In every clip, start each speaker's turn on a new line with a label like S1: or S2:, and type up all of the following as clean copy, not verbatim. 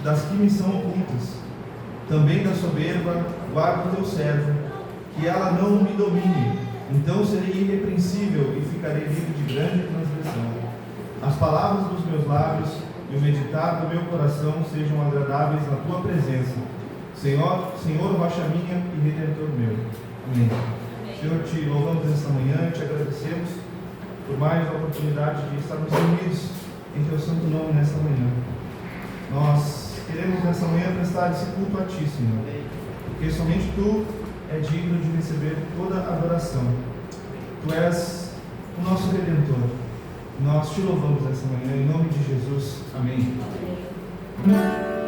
S1: das que me são ocultas. Também da soberba guarda o teu servo, que ela não me domine. Então serei irrepreensível e ficarei livre de grande transgressão. As palavras dos meus lábios e o meditar do meu coração sejam agradáveis na tua presença, Senhor, rocha minha e redentor meu. Amém. Senhor, te louvamos nesta manhã e te agradecemos por mais a oportunidade de estarmos reunidos em teu santo nome nesta manhã. Nós queremos nesta manhã prestar esse culto a ti, Senhor, porque somente tu é digno de receber toda a adoração. Tu és o nosso Redentor. Nós te louvamos nesta manhã em nome de Jesus. Amém. Amém.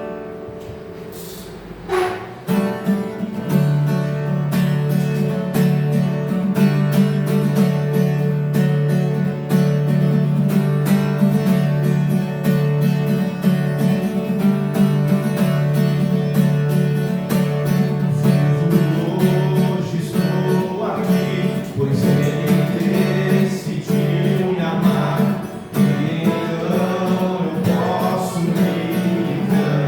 S2: Então eu posso me livrar.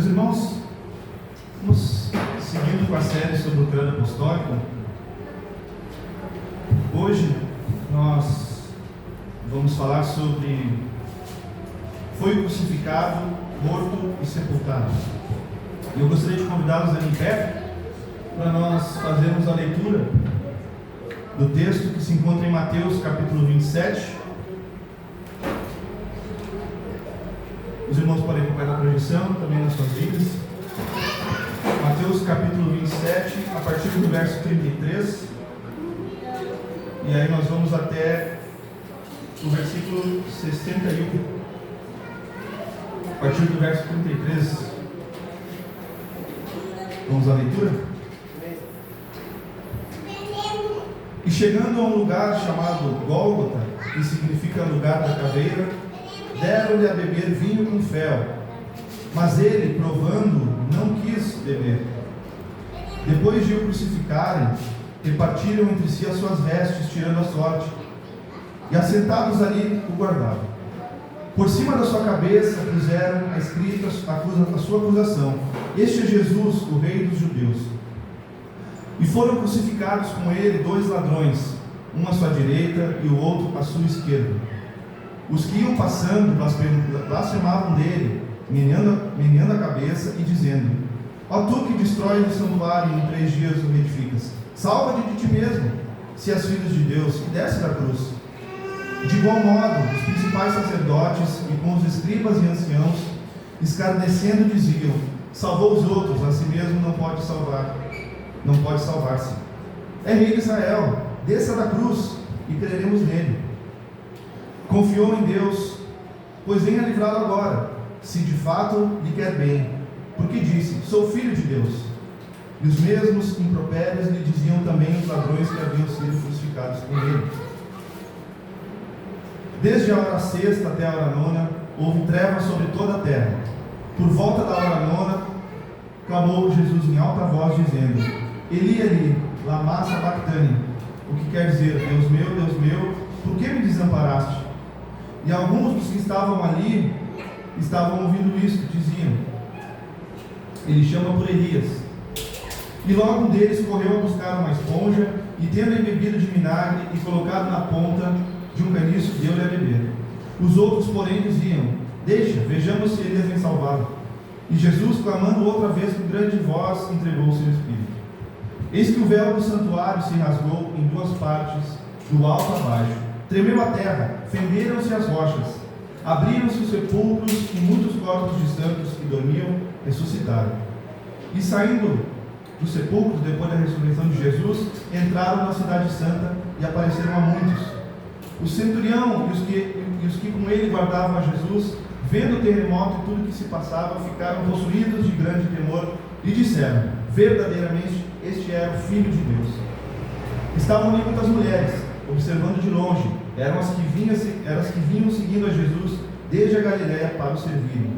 S1: irmãos, vamos seguindo com a série sobre o credo apostólico. Hoje nós vamos falar sobre foi crucificado, morto e sepultado. E eu gostaria de convidá-los ali em pé para nós fazermos a leitura do texto que se encontra em Mateus capítulo 27. Os irmãos podem acompanhar na projeção, também nas suas Bíblias. Mateus capítulo 27, a partir do verso 33. E aí nós vamos até o versículo 61. A partir do verso 33. Vamos à leitura? E chegando a um lugar chamado Gólgota, que significa lugar da caveira, deram-lhe a beber vinho com fel, mas ele, provando, não quis beber. Depois de o crucificarem, repartiram entre si as suas vestes, tirando a sorte, e assentados ali o guardavam. Por cima da sua cabeça puseram a escrita a sua acusação: este é Jesus, o Rei dos Judeus. E foram crucificados com ele 2 ladrões, um à sua direita e o outro à sua esquerda. Os que iam passando blasfemavam dele, meneando a cabeça e dizendo: ó tu que destróis o santuário e em 3 dias o reedificas, salva-te de ti mesmo, se és filho de Deus, e desce da cruz. De igual modo, os principais sacerdotes e com os escribas e anciãos, escarnecendo, diziam: salvou os outros, a si mesmo não pode salvar-se. É rei de Israel, desça da cruz e creremos nele. Confiou em Deus, pois venha livrá-lo agora, se de fato lhe quer bem, porque disse: sou filho de Deus. E os mesmos impropérios lhe diziam também os ladrões que haviam sido crucificados com ele. Desde a hora sexta até a hora nona, houve trevas sobre toda a terra. Por volta da hora nona, clamou Jesus em alta voz, dizendo: Eli, Eli, lama sabachthani, o que quer dizer: Deus meu, por que me desamparaste? E alguns dos que estavam ali estavam ouvindo isto, diziam: ele chama por Elias. E logo um deles correu a buscar uma esponja, e tendo embebido de vinagre e colocado na ponta de um caniço, deu-lhe a beber. Os outros, porém, diziam: deixa, vejamos se Elias vem salvá-lo. E Jesus, clamando outra vez com grande voz, entregou-se ao Espírito. Eis que o véu do santuário se rasgou em 2 partes, do alto a baixo. Tremeu a terra, fenderam-se as rochas, abriram-se os sepulcros, e muitos corpos de santos que dormiam ressuscitaram. E saindo dos sepulcros, depois da ressurreição de Jesus, entraram na cidade santa e apareceram a muitos. O centurião e os que com ele guardavam a Jesus, vendo o terremoto e tudo que se passava, ficaram possuídos de grande temor e disseram: verdadeiramente este era o Filho de Deus. Estavam ali muitas mulheres, observando de longe, eram as que vinham seguindo a Jesus desde a Galiléia para o servirem.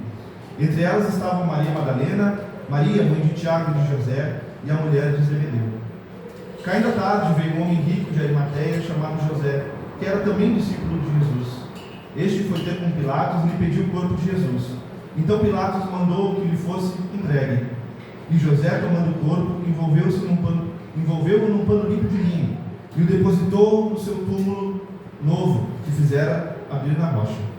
S1: Entre elas estavam Maria Madalena, Maria, mãe de Tiago e de José, e a mulher de Zebedeu. Caindo a tarde, veio um homem rico de Arimateia, chamado José, que era também discípulo de Jesus. Este foi ter com Pilatos e lhe pediu o corpo de Jesus. Então Pilatos mandou que lhe fosse entregue. E José, tomando o corpo, envolveu-o num pano limpo de linho, e o depositou no seu túmulo novo, que fizera abrir na rocha.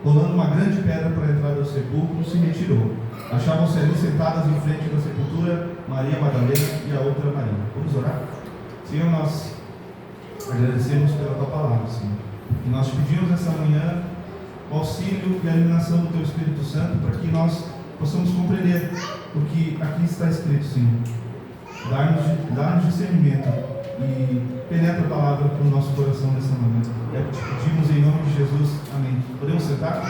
S1: Rolando uma grande pedra para a entrada do sepulcro, se retirou. Achavam-se ali sentadas em frente da sepultura Maria Madalena e a outra Maria. Vamos orar? Senhor, nós agradecemos pela Tua palavra, Senhor. E nós te pedimos essa manhã o auxílio e a iluminação do Teu Espírito Santo, para que nós possamos compreender o que aqui está escrito, Senhor. Dar-nos discernimento e penetra a palavra para o nosso coração nessa manhã. É o que te pedimos em nome de Jesus. Amém. Podemos sentar?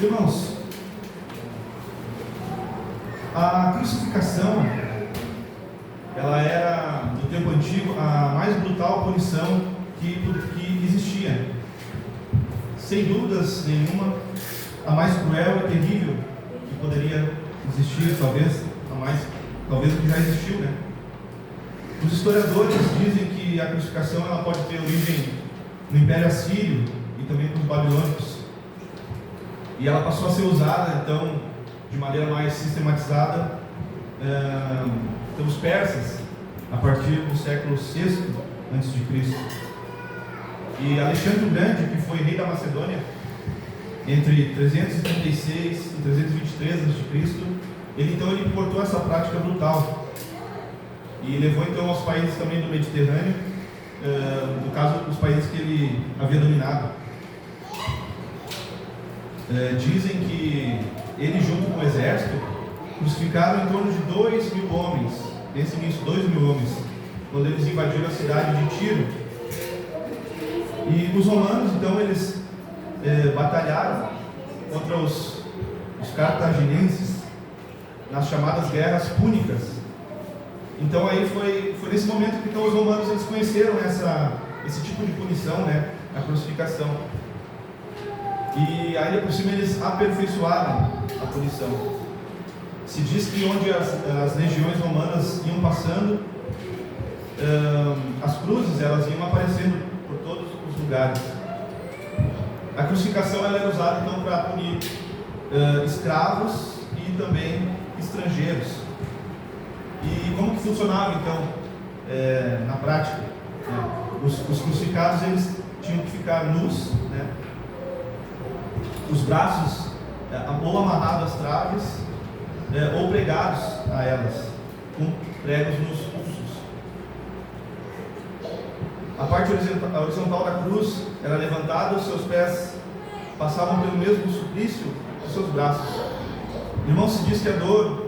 S1: Irmãos, a crucificação, ela era, no tempo antigo, a mais brutal punição que existia. Sem dúvidas nenhuma, a mais cruel e terrível que poderia existir, talvez o que já existiu, né? Os historiadores dizem que a crucificação ela pode ter origem no Império Assírio, e também com os babilônicos. E ela passou a ser usada, então, de maneira mais sistematizada pelos persas, a partir do século VI a.C. E Alexandre o Grande, que foi rei da Macedônia, entre 336 e 323 a.C., ele importou essa prática brutal e levou então aos países também do Mediterrâneo, no caso, os países que ele havia dominado. Dizem que ele, junto com o exército, crucificaram em torno de 2.000 homens, pense nisso, 2.000 homens, quando eles invadiram a cidade de Tiro. E os romanos, então, eles batalharam contra os cartaginenses nas chamadas guerras púnicas. Então aí foi nesse momento que então, os romanos eles conheceram esse tipo de punição, né, a crucificação. E ainda por cima eles aperfeiçoaram a punição. Se diz que onde as legiões romanas iam passando, as cruzes elas iam aparecendo por todos os lugares. A crucificação ela era usada então para punir escravos e também estrangeiros. E como que funcionava então na prática? Os crucificados eles tinham que ficar nus, né? Os braços ou amarrados às traves ou pregados a elas, com pregos nos pulsos. A parte horizontal da cruz era levantada, os seus pés passavam pelo mesmo suplício dos seus braços. Irmão, se diz que a dor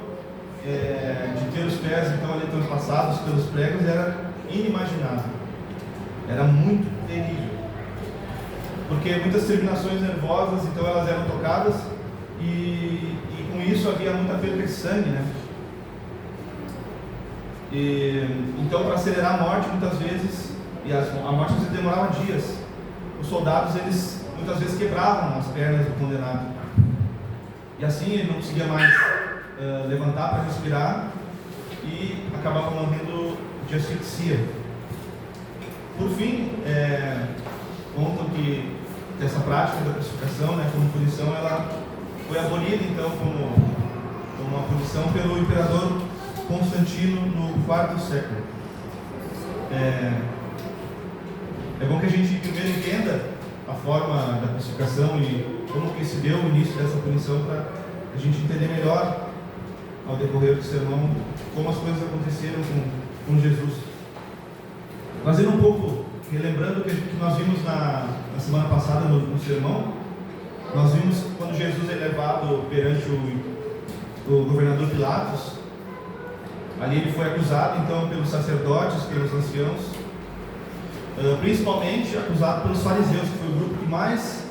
S1: de ter os pés então ali transpassados pelos pregos era inimaginável, era muito terrível, porque muitas terminações nervosas então elas eram tocadas e com isso havia muita perda de sangue, né? Então, para acelerar a morte, muitas vezes, e a morte demorava dias, os soldados eles muitas vezes quebravam as pernas do condenado, e assim ele não conseguia mais levantar para respirar e acabava morrendo de asfixia. Por fim, contam que essa prática da crucificação, né, como punição, ela foi abolida então como uma punição pelo imperador Constantino no IV século. É bom que a gente primeiro entenda a forma da crucificação e como que se deu o início dessa punição, para a gente entender melhor ao decorrer do sermão como as coisas aconteceram com Jesus. Fazendo um pouco, relembrando o que nós vimos na semana passada no sermão, nós vimos quando Jesus é levado perante o governador Pilatos. Ali ele foi acusado então pelos sacerdotes, pelos anciãos, principalmente acusado pelos fariseus, que foi o grupo que mais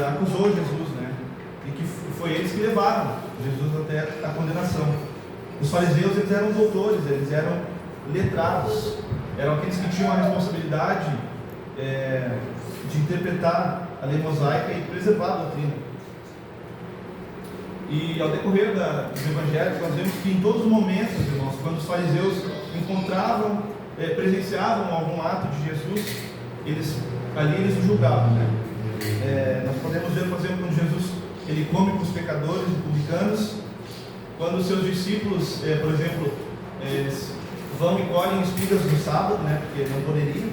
S1: acusou Jesus, né? E que foi eles que levaram Jesus até a condenação. Os fariseus eles eram doutores, eles eram letrados, eram aqueles que tinham a responsabilidade de interpretar a lei mosaica e preservar a doutrina. E ao decorrer dos evangelhos, nós vemos que em todos os momentos, irmãos, quando os fariseus encontravam, presenciavam algum ato de Jesus, ali eles o julgavam, né? Nós podemos ver, por exemplo, quando Jesus ele come com os pecadores e publicanos, quando os seus discípulos, por exemplo, eles vão e colhem espigas no sábado, né? Porque não poderiam.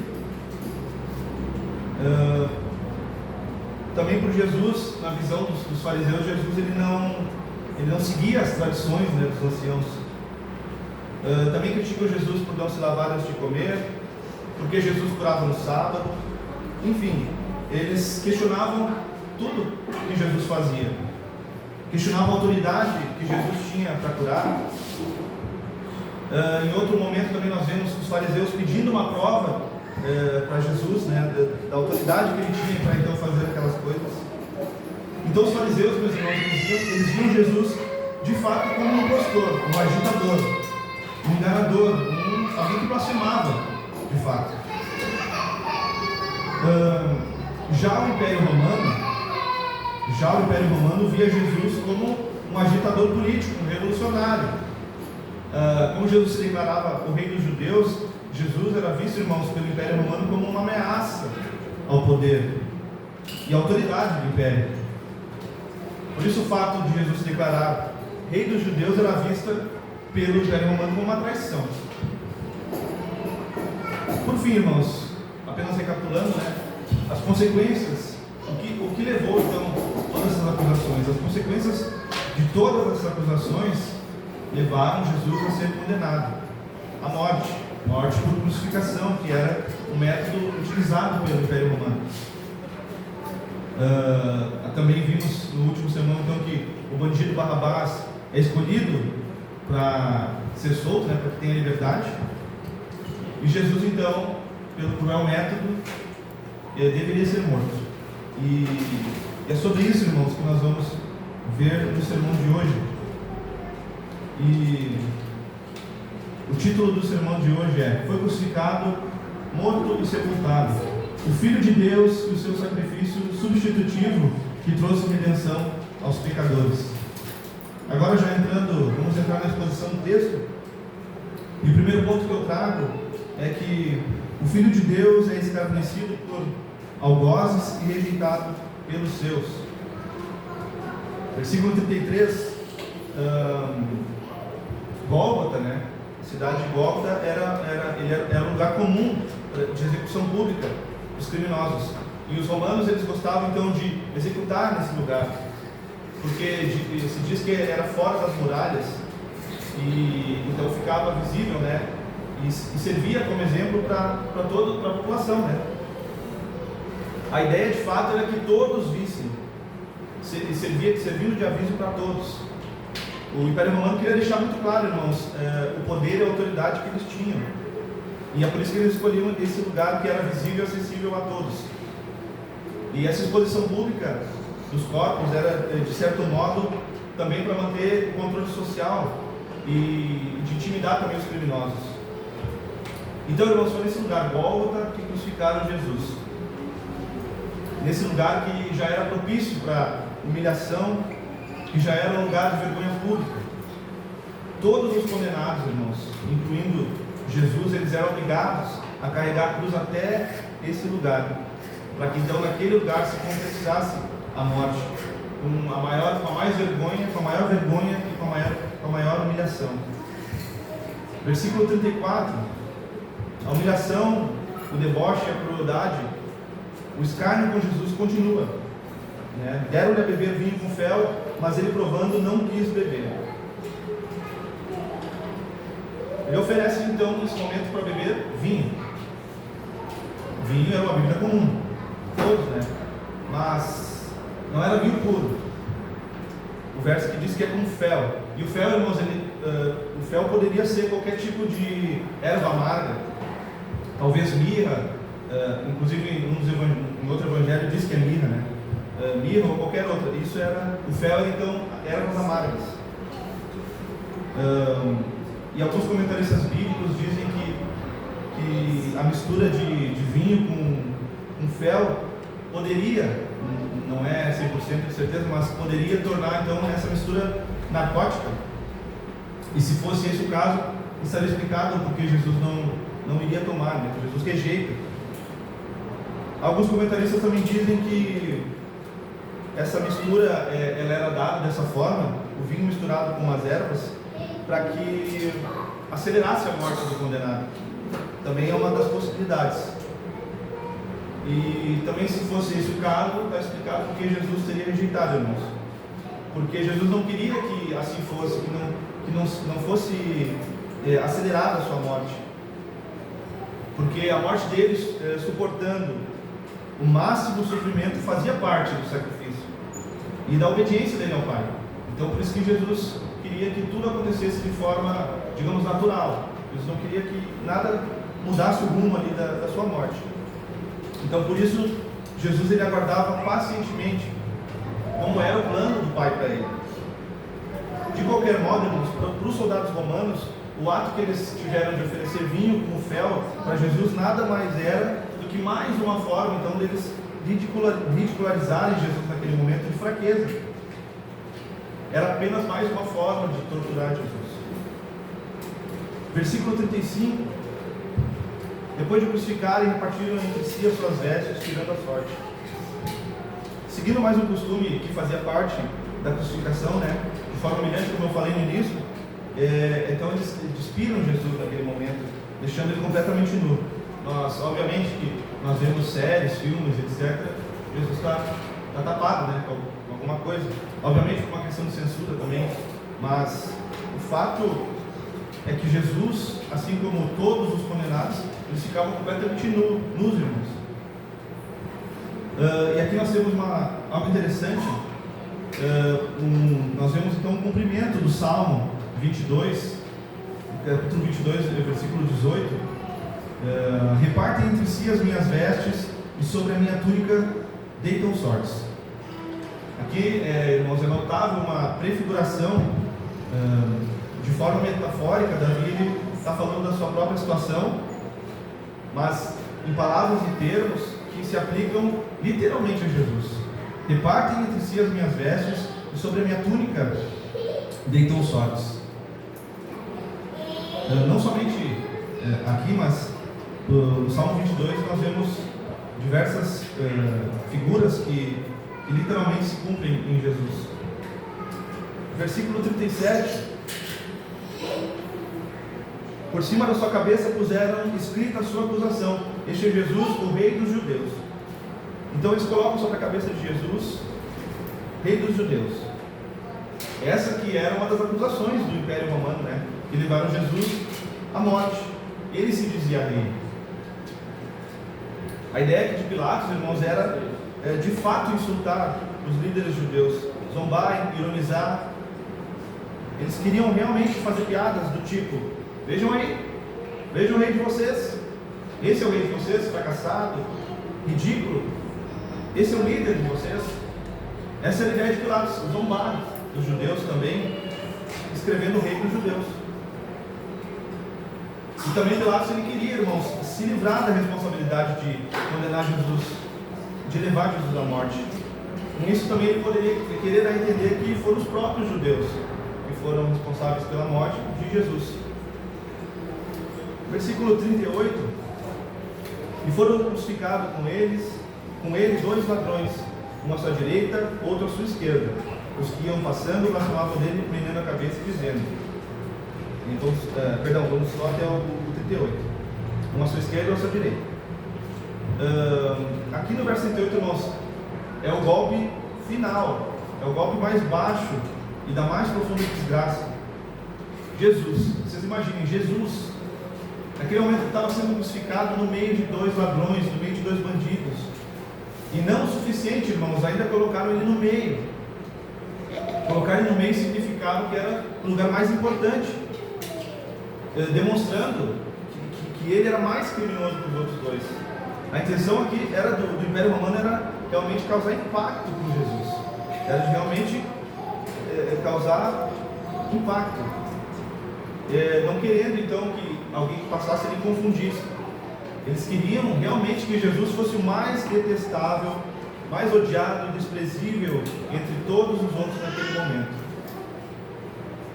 S1: Também por Jesus, na visão dos fariseus, Jesus ele não seguia as tradições, né, dos anciãos. Também criticam Jesus por não se lavar antes de comer, porque Jesus curava no sábado. Enfim, eles questionavam tudo que Jesus fazia, questionavam a autoridade que Jesus tinha para curar. Em outro momento também nós vemos os fariseus pedindo uma prova para Jesus, né, da autoridade que ele tinha para então fazer aquelas coisas. Então os fariseus, meus irmãos, eles viam Jesus de fato como um impostor, um agitador, um enganador, alguém que blasfemava de fato. Já o Império Romano via Jesus como um agitador político, um revolucionário. Como Jesus se declarava o rei dos judeus, Jesus era visto, irmãos, pelo Império Romano como uma ameaça ao poder e à autoridade do império. Por isso o fato de Jesus se declarar rei dos judeus era vista pelo Império Romano como uma traição. Por fim, irmãos, apenas recapitulando, as consequências, o que levou então todas essas acusações? As consequências de todas essas acusações levaram Jesus a ser condenado à morte por crucificação, que era o método utilizado pelo Império Romano. Também vimos no último sermão então que o bandido Barrabás é escolhido para ser solto, para que tenha liberdade, e Jesus então, pelo cruel método, deveria ser morto. E é sobre isso, irmãos, que nós vamos ver no sermão de hoje. E o título do sermão de hoje é: Foi crucificado, morto e sepultado, o Filho de Deus e o seu sacrifício substitutivo que trouxe redenção aos pecadores. Agora, já vamos entrar na exposição do texto. E o primeiro ponto que eu trago é que o Filho de Deus é escarnecido por algozes e rejeitado pelos seus. Versículo 33, Gólgota, a cidade de Gólgota era um lugar comum de execução pública dos criminosos. E os romanos, eles gostavam então de executar nesse lugar, porque se diz que era fora das muralhas, e então ficava visível, e servia como exemplo para toda a população, A ideia de fato era que todos vissem, servindo de aviso para todos. O Império Romano queria deixar muito claro, irmãos, o poder e a autoridade que eles tinham, e é por isso que eles escolhiam esse lugar que era visível e acessível a todos. E essa exposição pública dos corpos era, de certo modo, também para manter o controle social e de intimidar também os criminosos. Então, irmãos, foi nesse lugar, Gólgota, que crucificaram Jesus. Nesse lugar que já era propício para humilhação, que já era um lugar de vergonha pública. Todos os condenados, irmãos, incluindo Jesus, eles eram obrigados a carregar a cruz até esse lugar, para que então naquele lugar se concretizasse a morte, com a maior vergonha e com a maior humilhação. Versículo 34, a humilhação, o deboche, a crueldade, o escárnio com Jesus continua. Deram-lhe a beber vinho com fel, mas ele, provando, não quis beber. Ele oferece então nesse momento para beber vinho. Vinho era uma bebida comum, todos, mas não era vinho puro. O verso que diz que é com fel. E o fel, irmãos, o fel poderia ser qualquer tipo de erva amarga, talvez mirra, inclusive em outro evangelho diz que é mirra, mirra ou qualquer outra. Isso era, o fel, então, ervas amargas. E alguns comentaristas bíblicos dizem que a mistura de vinho com fel poderia, não é 100% de certeza, mas poderia tornar então essa mistura narcótica. E se fosse esse o caso, estaria explicado porque Jesus não iria tomar, Jesus rejeita. Alguns comentaristas também dizem que essa mistura ela era dada dessa forma, o vinho misturado com as ervas, para que acelerasse a morte do condenado. Também é uma das possibilidades. E também, se fosse esse o caso, está explicado porque Jesus seria rejeitado, irmãos. Porque Jesus não queria que assim fosse, que não fosse acelerada a sua morte. Porque a morte deles, suportando o máximo sofrimento, fazia parte do sacrifício e da obediência dele ao Pai. Então, por isso que Jesus queria que tudo acontecesse de forma, digamos, natural. Jesus não queria que nada mudasse o rumo ali da sua morte. Então, por isso, Jesus ele aguardava pacientemente como era o plano do Pai para ele. De qualquer modo, irmãos, para os soldados romanos, o ato que eles tiveram de oferecer vinho com fel para Jesus nada mais era do que mais uma forma, então, deles ridicularizarem Jesus naquele momento de fraqueza. Era apenas mais uma forma de torturar Jesus. Versículo 35 Depois de crucificarem, repartiram entre si as suas vestes, tirando a sorte. Seguindo mais um costume que fazia parte da crucificação, né, de forma humilhante, como eu falei no início, então eles despiram Jesus naquele momento, deixando ele completamente nu. Nós, obviamente, que nós vemos séries, filmes, etc. Jesus está tapado, né, com alguma coisa. Obviamente, com uma questão de censura também, mas o fato é que Jesus, assim como todos os condenados, eles ficavam completamente nus, irmãos. E aqui nós temos algo interessante. Nós vemos então um cumprimento do Salmo 22, capítulo 22, versículo 18. Repartem entre si as minhas vestes e sobre a minha túnica deitam sortes. Aqui, irmãos, é notável uma prefiguração, de forma metafórica. Davi está falando da sua própria situação, mas em palavras e termos que se aplicam literalmente a Jesus. Repartem entre si as minhas vestes e sobre a minha túnica deitam sortes. Não somente aqui, mas no Salmo 22 nós vemos diversas figuras que literalmente se cumprem em Jesus. Versículo 37: por cima da sua cabeça puseram escrita a sua acusação: este é Jesus, o Rei dos Judeus. Então eles colocam sobre a cabeça de Jesus, Rei dos Judeus. Essa que era uma das acusações do Império Romano, né, que levaram Jesus à morte. Ele se dizia rei. A ideia de Pilatos, irmãos, era de fato insultar os líderes judeus, zombar, ironizar. Eles queriam realmente fazer piadas do tipo: vejam aí, vejam o rei de vocês, esse é o rei de vocês, fracassado, ridículo, esse é o líder de vocês. Essa era a ideia de Pilatos, zombar dos judeus também, escrevendo o rei dos judeus. E também Pilatos, ele queria, irmãos, se livrar da responsabilidade de condenar Jesus, de levar Jesus à morte. Com isso também ele poderia querer dar a entender que foram os próprios judeus que foram responsáveis pela morte de Jesus. Versículo 38: e foram crucificados com ele 2 ladrões, um à sua direita, outro à sua esquerda. Os que iam passando blasfemavam dele, prendendo a cabeça e dizendo... Então, vamos só até o 38. Um à sua esquerda e um à sua direita. Aqui no verso 38, irmãos, é o golpe final, é o golpe mais baixo e da mais profunda desgraça. Jesus, vocês imaginem, Jesus, naquele momento estava sendo crucificado no meio de 2 ladrões, no meio de 2 bandidos. E não o suficiente, irmãos, ainda colocaram ele no meio. Colocar ele no meio significava que era o lugar mais importante, demonstrando que ele era mais criminoso que os outros 2. A intenção aqui era do Império Romano era realmente causar impacto com Jesus, era de realmente causar impacto, não querendo então que alguém que passasse ele confundisse. Eles queriam realmente que Jesus fosse o mais detestável, mais odiado e desprezível entre todos os outros naquele momento.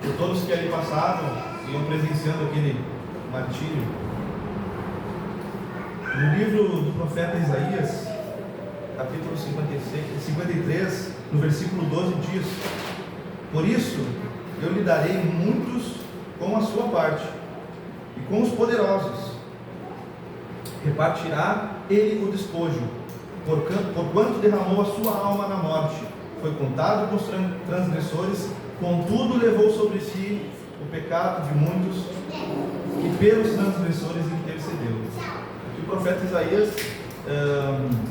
S1: Por todos que ali passavam, iam presenciando aquele martírio. No livro do profeta Isaías, capítulo 53, no versículo 12 diz: por isso eu lhe darei muitos com a sua parte, e com os poderosos repartirá ele o despojo, porquanto derramou a sua alma na morte, foi contado com os transgressores, contudo levou sobre si o pecado de muitos, e pelos transgressores intercedeu. Aqui o profeta Isaías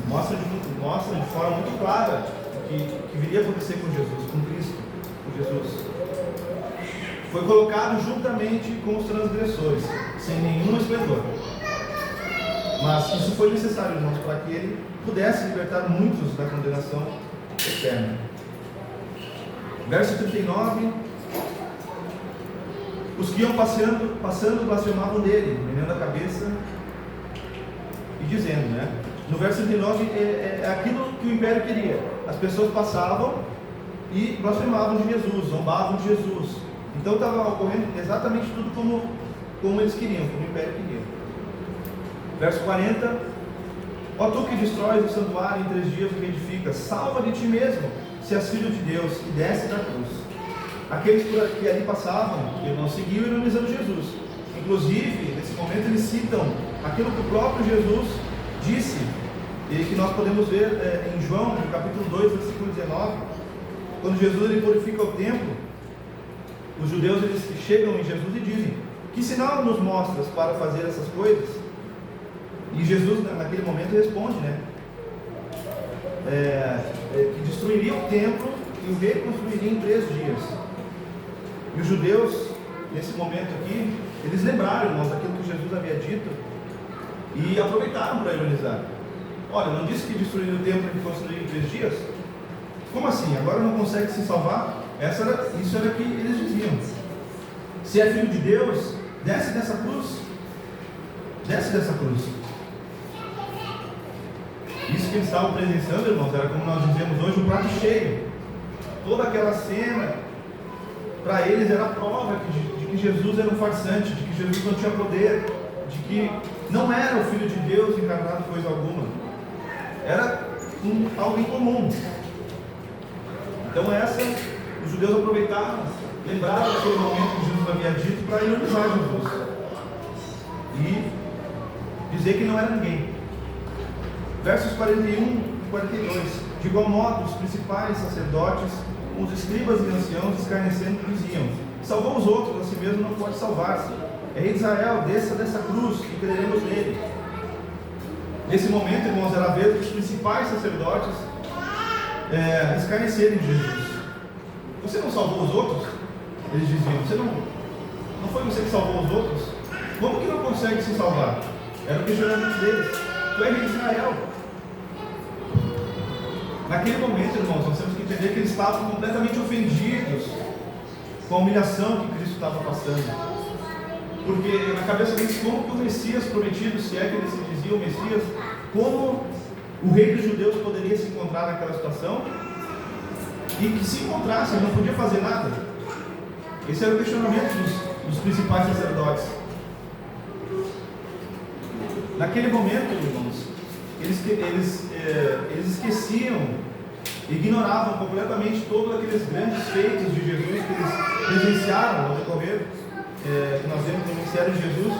S1: mostra de forma muito clara o que viria a acontecer com Jesus, com Cristo, com Jesus. Foi colocado juntamente com os transgressores, sem nenhum esplendor. Mas isso foi necessário, irmãos, para que ele pudesse libertar muitos da condenação eterna. Verso 39: os que iam passando blasfemavam dele, menendo a cabeça e dizendo, né? No verso 39 é aquilo que o império queria. As pessoas passavam e blasfemavam de Jesus, zombavam de Jesus. Então estava ocorrendo exatamente tudo como eles queriam, como o império queria. Verso 40: ó tu que destróis o santuário em 3 dias o que edificas, salva de ti mesmo, se és filho de Deus, e desce da cruz. Aqueles que ali passavam, irmãos, seguiam ironizando Jesus. Inclusive, nesse momento eles citam aquilo que o próprio Jesus disse, e que nós podemos ver em João, no capítulo 2, versículo 19, quando Jesus ele purifica o templo. Os judeus eles chegam em Jesus e dizem: que sinal nos mostras para fazer essas coisas? E Jesus naquele momento responde, que destruiria o templo e o reconstruiria em 3 dias. E os judeus, nesse momento aqui, eles lembraram, irmãos, daquilo que Jesus havia dito e aproveitaram para ironizar. Olha, não disse que destruiria o templo e reconstruiria em 3 dias? Como assim? Agora não consegue se salvar? Isso era o que eles diziam. Se é filho de Deus, desce dessa cruz. Desce dessa cruz. Isso que eles estavam presenciando, irmãos, era, como nós dizemos hoje, um prato cheio. Toda aquela cena, para eles era a prova de que Jesus era um farsante, de que Jesus não tinha poder, de que não era o Filho de Deus encarnado coisa alguma. Era algo incomum. Então os judeus aproveitaram, lembraram daquele momento que Jesus havia dito para ironizar Jesus e dizer que não era ninguém. Versos 41 e 42: de igual modo, os principais sacerdotes, os escribas e anciãos, escarnecendo, diziam: salvou os outros, a si mesmo não pode salvar-se. É rei de Israel, desça dessa cruz e creremos nele. Nesse momento, irmãos, era a vez dos principais sacerdotes escarnecerem de Jesus. Você não salvou os outros? Eles diziam: não foi você que salvou os outros? Como que não consegue se salvar? Era o questionamento deles. Tu é rei de Israel. Naquele momento, irmãos, nós temos que entender que eles estavam completamente ofendidos com a humilhação que Cristo estava passando. Porque na cabeça deles, como que o Messias prometido, se é que ele se dizia o Messias, como o rei dos judeus poderia se encontrar naquela situação? E que se encontrasse, ele não podia fazer nada. Esse era o questionamento dos principais sacerdotes. Naquele momento, irmãos, eles esqueciam, ignoravam completamente todos aqueles grandes feitos de Jesus que eles presenciaram ao decorrer, que nós vemos no ministério de Jesus.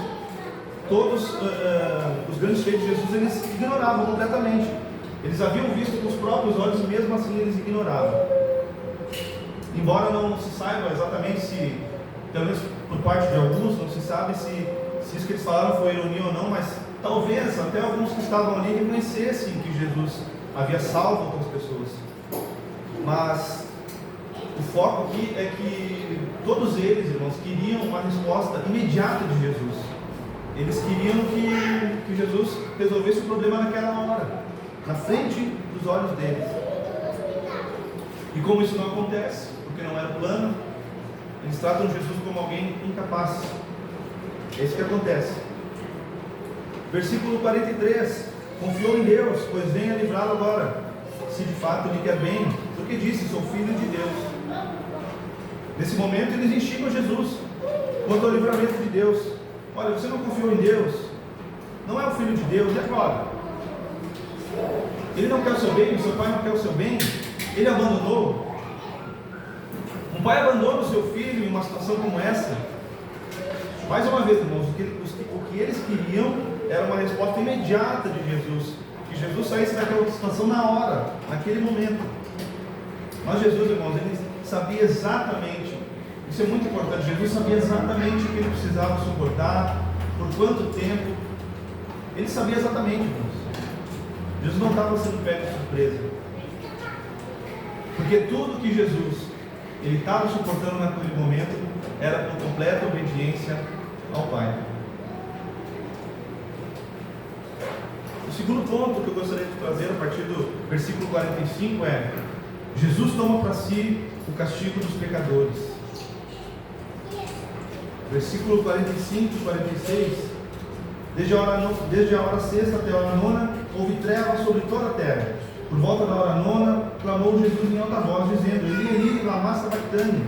S1: Todos os grandes feitos de Jesus eles ignoravam completamente. Eles haviam visto com os próprios olhos e mesmo assim eles ignoravam. Embora não se saiba exatamente se, pelo menos por parte de alguns, não se sabe se isso que eles falaram foi ironia ou não, mas talvez até alguns que estavam ali reconhecessem que Jesus havia salvo outras pessoas. Mas o foco aqui é que todos eles, irmãos, queriam uma resposta imediata de Jesus. Eles queriam que Jesus resolvesse o problema naquela hora, na frente dos olhos deles. E como isso não acontece, porque não era o plano, eles tratam Jesus como alguém incapaz. É isso que acontece. Versículo 43: confiou em Deus, pois venha livrá-lo agora, se de fato lhe quer bem, porque disse: sou filho de Deus. Nesse momento eles instigam Jesus quanto ao livramento de Deus. Olha, você não confiou em Deus, não é o filho de Deus, e agora? Ele não quer o seu bem, o seu pai não quer o seu bem, ele abandonou. Um pai abandona o seu filho em uma situação como essa. Mais uma vez, irmãos, o que eles queriam era uma resposta imediata de Jesus, que Jesus saísse daquela situação na hora, naquele momento. Mas Jesus, irmãos, ele sabia exatamente, isso é muito importante, Jesus sabia exatamente o que ele precisava suportar, por quanto tempo. Ele sabia exatamente, irmãos. Jesus não estava sendo pego de surpresa, porque tudo que Jesus ele estava suportando naquele momento era por completa obediência ao Pai. O segundo ponto que eu gostaria de trazer a partir do versículo 45 é: Jesus toma para si o castigo dos pecadores. Versículo 45 e 46: desde a hora sexta até a hora nona, houve trevas sobre toda a terra. Por volta da hora nona, clamou Jesus em alta voz, dizendo: Eli, Eli, lama sabachthani,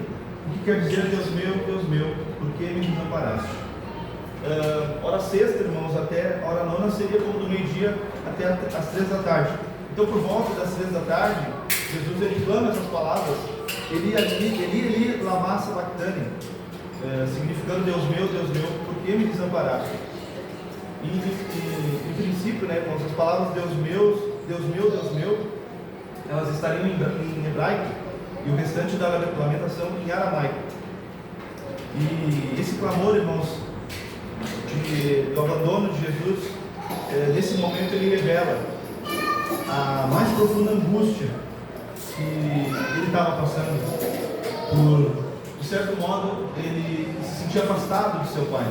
S1: o que quer dizer: Deus meu, por que me desamparaste? hora sexta, irmãos, até a hora nona seria como do meio-dia até as 3 da tarde. Então, por volta das 3 da tarde, Jesus ele clama essas palavras, Eli, lama sabachthani, significando Deus meu, por que me desamparaste? E, em princípio, né, irmãos, as palavras Deus meu, elas estariam em hebraico e o restante da lamentação em aramaico. E esse clamor, irmãos, do abandono de Jesus, nesse momento ele revela a mais profunda angústia que ele estava passando. De certo modo, ele se sentia afastado de seu Pai.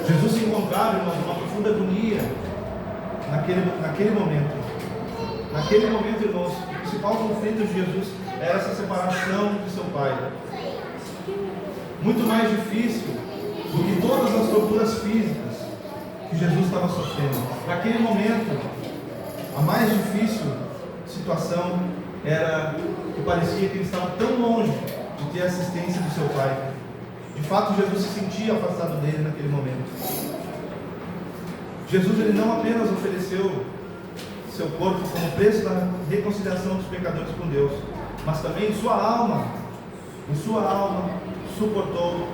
S1: Jesus se encontrava, irmãos, numa profunda agonia naquele momento. Naquele momento, irmãos, o principal conflito de Jesus era essa separação de seu Pai. Muito mais difícil do que todas as torturas físicas que Jesus estava sofrendo. Naquele momento, a mais difícil situação era que parecia que ele estava tão longe de ter a assistência do seu Pai. De fato, Jesus se sentia afastado dele naquele momento. Jesus ele não apenas ofereceu seu corpo como preço da reconciliação dos pecadores com Deus, mas também em sua alma suportou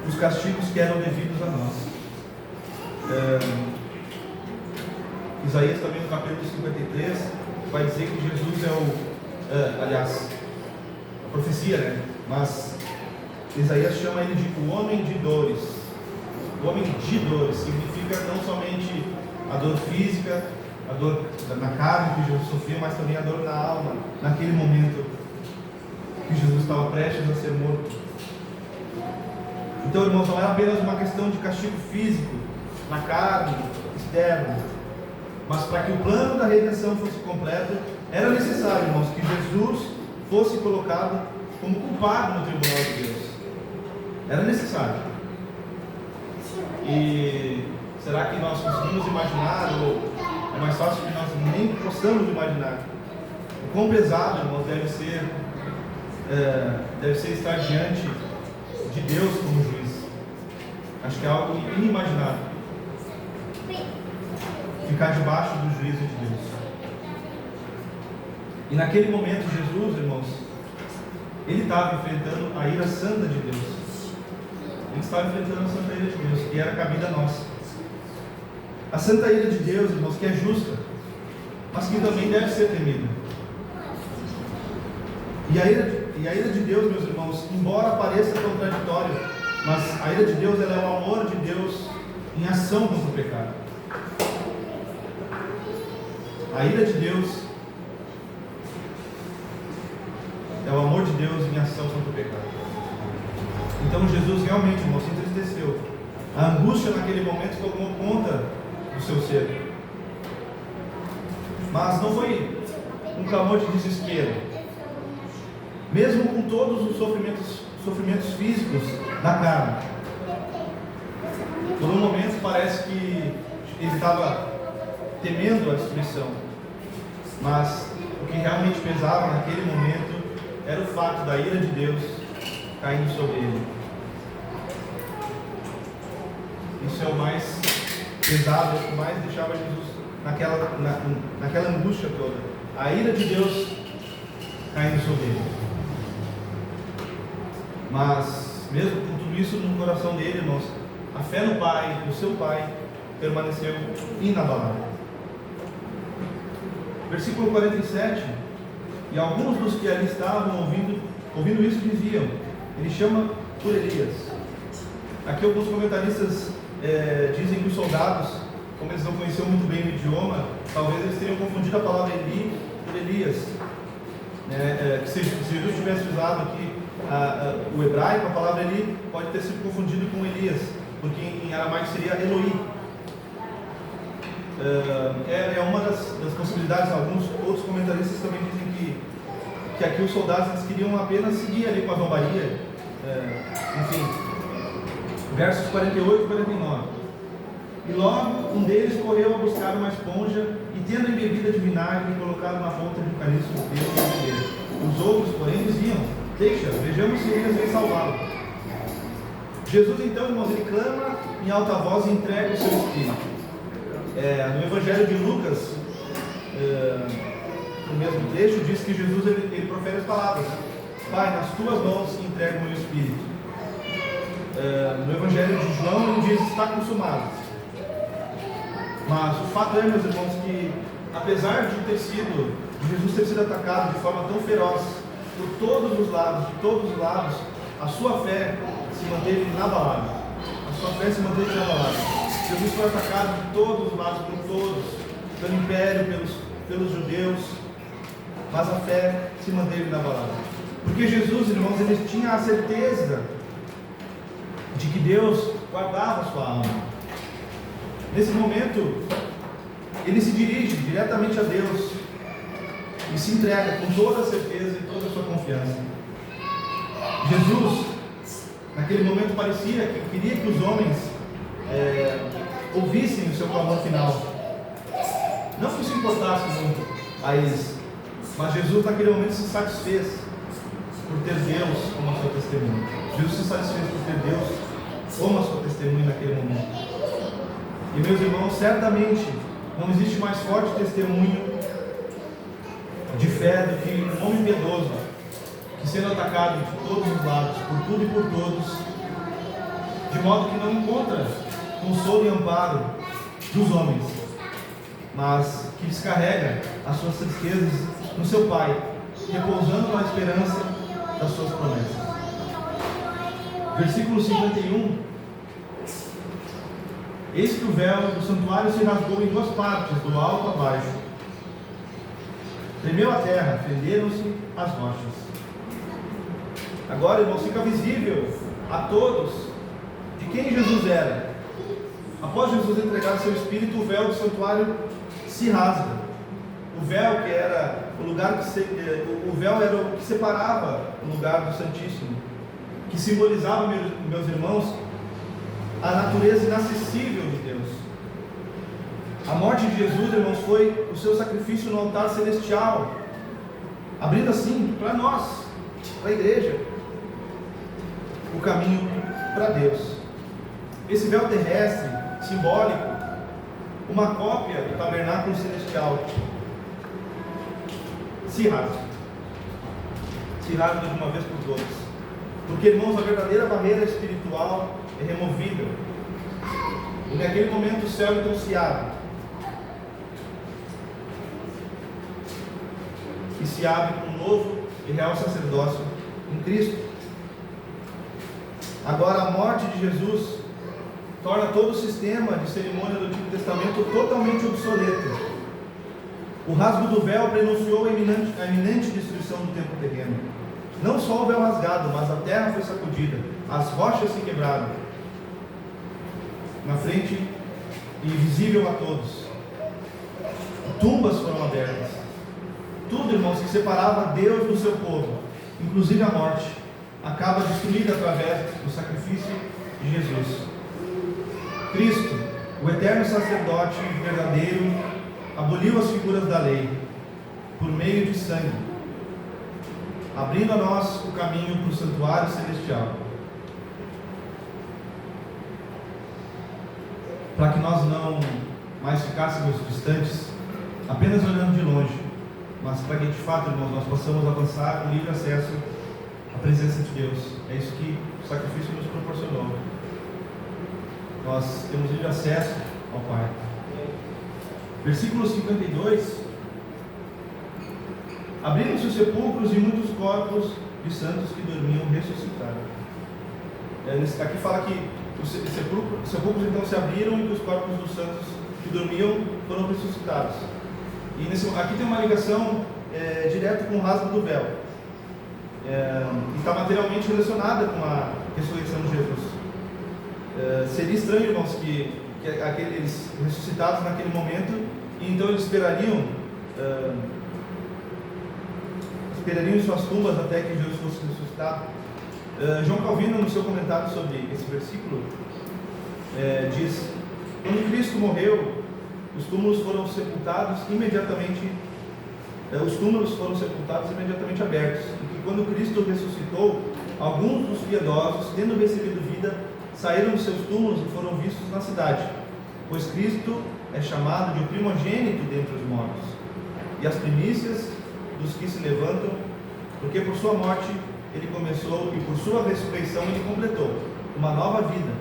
S1: os castigos que eram devidos a nós. Isaías também no capítulo 53 vai dizer que Jesus aliás, a profecia, né? Mas Isaías chama ele de o homem de dores. O homem de dores significa não somente a dor física, a dor na carne que Jesus sofreu, mas também a dor na alma, naquele momento que Jesus estava prestes a ser morto. Então, irmãos, não era apenas uma questão de castigo físico, na carne, externo, mas para que o plano da redenção fosse completo, era necessário, irmãos, que Jesus fosse colocado como culpado no tribunal de Deus. Era necessário. E será que nós conseguimos imaginar, ou é mais fácil que nós nem possamos imaginar, o quão pesado, irmãos, deve ser estar diante de Deus como juiz? Acho que é algo inimaginável ficar debaixo do juízo de Deus. E naquele momento Jesus, irmãos, ele estava enfrentando a ira santa de Deus. Ele estava enfrentando a santa ira de Deus, que era cabida a nós. A santa ira de Deus, irmãos, que é justa, mas que também deve ser temida. E a ira de Deus, meus irmãos, embora pareça contraditório, mas a ira de Deus, ela é o amor de Deus em ação contra o pecado. A ira de Deus é o amor de Deus em ação contra o pecado. Então Jesus realmente, irmão, se entristeceu. A angústia naquele momento tomou conta do seu ser. Mas não foi um clamor de desespero. Mesmo com todos os sofrimentos físicos da carne, por um momento parece que ele estava temendo a destruição. Mas o que realmente pesava naquele momento era o fato da ira de Deus caindo sobre ele. Isso é o mais pesado, é o que mais deixava Jesus naquela angústia toda. A ira de Deus caindo sobre ele. Mas, mesmo com tudo isso no coração dele, irmãos, a fé no Pai, no seu Pai, permaneceu inabalável. Versículo 47. E alguns dos que ali estavam ouvindo isso diziam: ele chama por Elias. Aqui alguns comentaristas dizem que os soldados, como eles não conheciam muito bem o idioma, talvez eles teriam confundido a palavra Eli por Elias. Que se Jesus tivesse usado aqui o hebraico, a palavra Eli pode ter sido confundido com Elias, porque em aramaico seria Eloi. É uma das possibilidades. Alguns outros comentaristas também dizem que aqui os soldados eles queriam apenas seguir ali com a zombaria. Enfim, versos 48 e 49. E logo um deles correu a buscar uma esponja e, tendo embebida de vinagre, colocado na ponta de um caniço, deu a beber. Os outros, porém, diziam: Deixa, vejamos se eles vêm salvá-lo. Jesus então, irmãos, ele clama em alta voz e entrega o seu Espírito. No Evangelho de Lucas, no mesmo trecho, diz que Jesus ele profere as palavras: Pai, nas tuas mãos entrego o meu Espírito. No Evangelho de João ele diz: está consumado. Mas o fato é, meus irmãos, que apesar de Jesus ter sido atacado de forma tão feroz por todos os lados, a sua fé se manteve inabalável. Jesus foi atacado de todos os lados, por todos, pelo império, pelos judeus, mas a fé se manteve inabalável. Porque Jesus, irmãos, ele tinha a certeza de que Deus guardava a sua alma. Nesse momento, ele se dirige diretamente a Deus e se entrega com toda a certeza e toda a sua confiança. Jesus, naquele momento, parecia que queria que os homens ouvissem o seu clamor final. Não que isso importasse muito a eles, mas Jesus naquele momento se satisfez por ter Deus como a sua testemunha. Jesus se satisfez por ter Deus como a sua testemunha naquele momento. E, meus irmãos, certamente não existe mais forte testemunho de fé do que um homem piedoso que, sendo atacado de todos os lados, por tudo e por todos, de modo que não encontra consolo e amparo dos homens, mas que descarrega as suas tristezas no seu Pai, repousando na esperança das suas promessas. Versículo 51: Eis que o véu do santuário se rasgou em duas partes, do alto a baixo. Tremeu a terra, fenderam-se as rochas. Agora, irmãos, fica visível a todos de quem Jesus era. Após Jesus entregar o seu Espírito, o véu do santuário se rasga. O véu que era o lugar o véu era o que separava o lugar do Santíssimo, que simbolizava, meus irmãos, a natureza inacessível de Deus. A morte de Jesus, irmãos, foi o seu sacrifício no altar celestial, abrindo assim para nós, para a igreja, o caminho para Deus. Esse véu terrestre, simbólico, uma cópia do tabernáculo celestial, se rasga de uma vez por todas, porque, irmãos, a verdadeira barreira espiritual é removida, e naquele momento o céu então se abre, e se abre com um novo e real sacerdócio em Cristo. Agora, a morte de Jesus torna todo o sistema de cerimônia do Antigo Testamento totalmente obsoleto. O rasgo do véu prenunciou a iminente destruição do templo terreno. Não só o véu rasgado, mas a terra foi sacudida, as rochas se quebraram na frente e visível a todos. Tumbas foram abertas. Tudo, irmãos, que separava Deus do seu povo, inclusive a morte, acaba destruída através do sacrifício de Jesus. Cristo, o eterno sacerdote verdadeiro, aboliu as figuras da lei por meio de sangue, abrindo a nós o caminho para o santuário celestial, para que nós não mais ficássemos distantes, apenas olhando de longe, mas para que de fato, irmãos, nós possamos avançar com livre acesso à presença de Deus. É isso que o sacrifício nos proporcionou. Nós temos livre acesso ao Pai. Versículo 52: Abriram-se os sepulcros e muitos corpos de santos que dormiam ressuscitaram. Aqui fala que os sepulcros então se abriram e que os corpos dos santos que dormiam foram ressuscitados. E aqui tem uma ligação direta com o rasgo do véu, e está materialmente relacionada com a ressurreição de Jesus. Seria estranho, irmãos, que aqueles ressuscitados naquele momento, e então eles esperariam em suas tumbas até que Jesus fosse ressuscitado. João Calvino, no seu comentário sobre esse versículo, diz: quando Cristo morreu, os túmulos foram sepultados imediatamente os túmulos foram sepultados imediatamente abertos, e que quando Cristo ressuscitou, alguns dos piedosos, tendo recebido vida, saíram dos seus túmulos e foram vistos na cidade, pois Cristo é chamado de o primogênito dentre os mortos, e as primícias dos que se levantam, porque por sua morte ele começou e por sua ressurreição ele completou uma nova vida.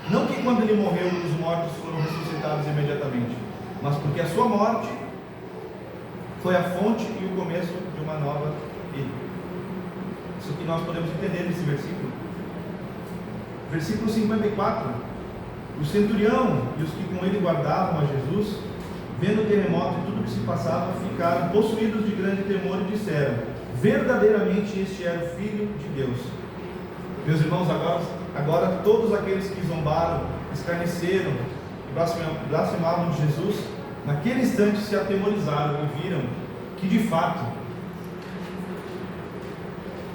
S1: Não que quando ele morreu os mortos foram ressuscitados imediatamente, mas porque a sua morte foi a fonte e o começo de uma nova vida. Isso que nós podemos entender nesse versículo. Versículo 54. O centurião e os que com ele guardavam a Jesus, vendo o terremoto e tudo o que se passava, ficaram possuídos de grande temor e disseram: verdadeiramente este era o Filho de Deus. Meus irmãos, agora todos aqueles que zombaram, escarneceram e blasfemavam de Jesus, naquele instante se atemorizaram e viram que de fato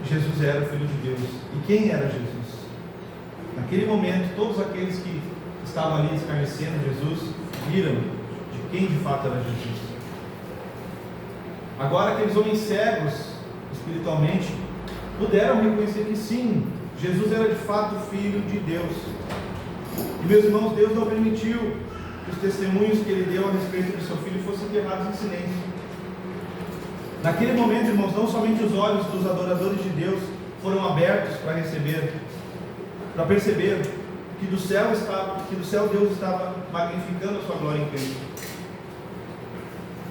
S1: Jesus era o Filho de Deus. E quem era Jesus? Naquele momento, todos aqueles que estavam ali escarnecendo Jesus viram de quem de fato era Jesus. Agora aqueles homens cegos espiritualmente puderam reconhecer que sim, Jesus era de fato Filho de Deus. E meus irmãos, Deus não permitiu que os testemunhos que ele deu a respeito de seu filho fossem enterrados em silêncio. Naquele momento, irmãos, não somente os olhos dos adoradores de Deus foram abertos para perceber que do céu Deus estava magnificando a sua glória em Cristo,